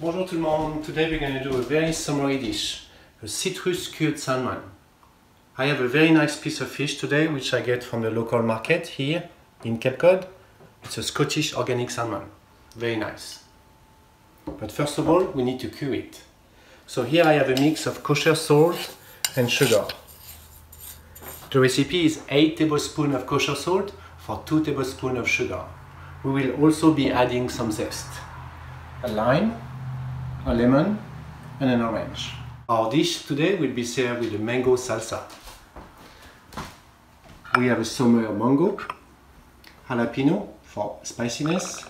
Bonjour tout le monde. Today we're going to do a very summery dish, a citrus cured salmon. I have a very nice piece of fish today which I get from the local market here in Cape Cod. It's a Scottish organic salmon. Very nice. But first of all we need to cure it. So here I have a mix of kosher salt and sugar. The recipe is 8 tablespoons of kosher salt for 2 tablespoons of sugar. We will also be adding some zest. A lime, a lemon and an orange. Our dish today will be served with a mango salsa. We have a summer mango, jalapeno for spiciness,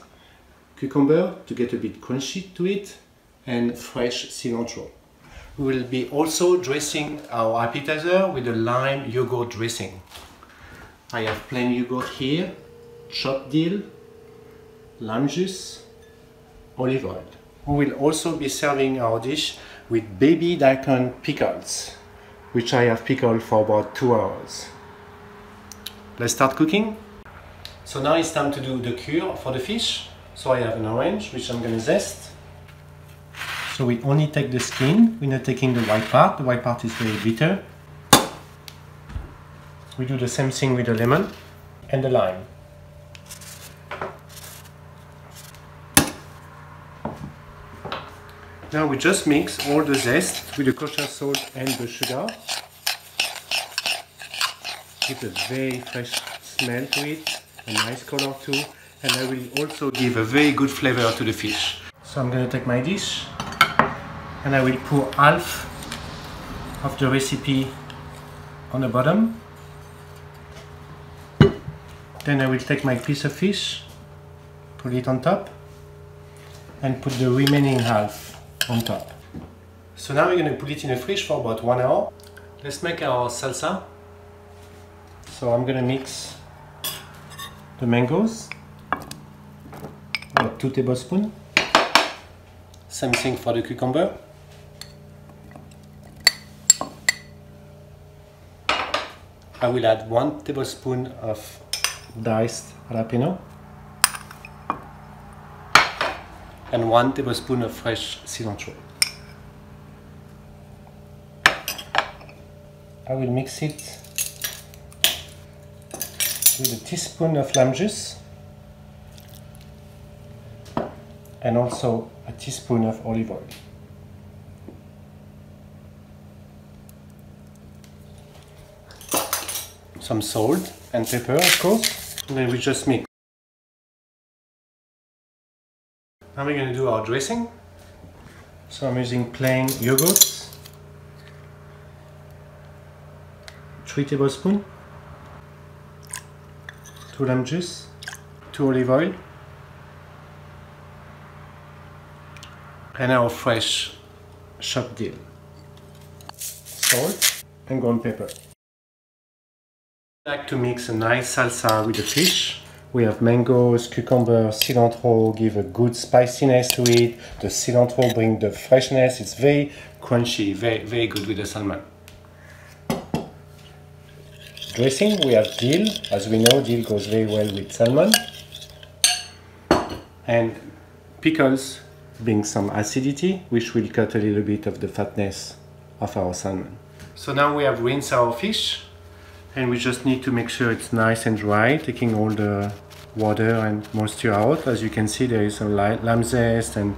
cucumber to get a bit crunchy to it, and fresh cilantro. We will be also dressing our appetizer with a lime yogurt dressing. I have plain yogurt here, chopped dill, lime juice, olive oil. We will also be serving our dish with baby Daikon Pickles, which I have pickled for about 2 hours. Let's start cooking. So now it's time to do the cure for the fish. So I have an orange, which I'm going to zest. So we only take the skin, we're not taking the white part. The white part is very bitter. We do the same thing with the lemon and the lime. Now we just mix all the zest with the kosher salt and the sugar. Give a very fresh smell to it, a nice color too, and I will also give a very good flavor to the fish. So I'm going to take my dish and I will pour half of the recipe on the bottom. Then I will take my piece of fish, put it on top, and put the remaining half on top. So now we're going to put it in the fridge for about 1 hour. Let's make our salsa. So I'm going to mix the mangoes, about 2 tablespoons. Same thing for the cucumber. I will add 1 tablespoon of diced jalapeno and 1 tablespoon of fresh cilantro. I will mix it with a teaspoon of lime juice and also a teaspoon of olive oil. Some salt and pepper, of course, and then we just mix. Now we're going to do our dressing. So I'm using plain yogurt, 3 tablespoons, 2 lime juice, 2 olive oil, and our fresh chopped dill, salt and ground pepper. I like to mix a nice salsa with the fish. We have mangoes, cucumber, cilantro, give a good spiciness to it. The cilantro brings the freshness. It's very crunchy, very good with the salmon. Dressing, we have dill. As we know, dill goes very well with salmon. And pickles bring some acidity, which will cut a little bit of the fatness of our salmon. So now we have rinsed our fish. And we just need to make sure it's nice and dry, taking all the water and moisture out. As you can see, there is some lime zest and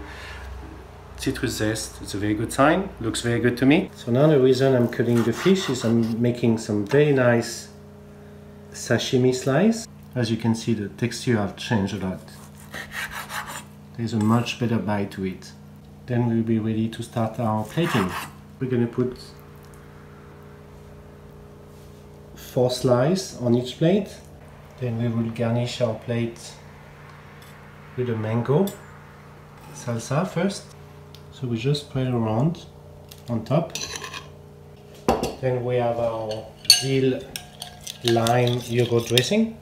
citrus zest. It's a very good sign. Looks very good to me. So now the reason I'm cutting the fish is I'm making some very nice sashimi slice. As you can see, the texture have changed a lot. There's a much better bite to it. Then we'll be ready to start our plating. We're going to put 4 slices on each plate. Then we will garnish our plate with a mango salsa first. So we just spread around on top. Then we have our dill lime yogurt dressing,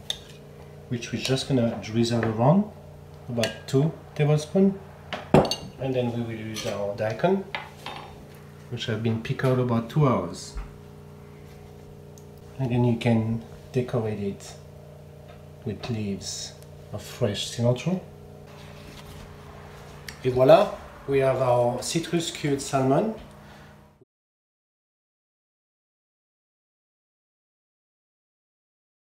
which we're just gonna drizzle around, about 2 tablespoons. And then we will use our daikon, which have been pickled about 2 hours. And then you can decorate it with leaves of fresh cilantro. Et voilà, We have our citrus cured salmon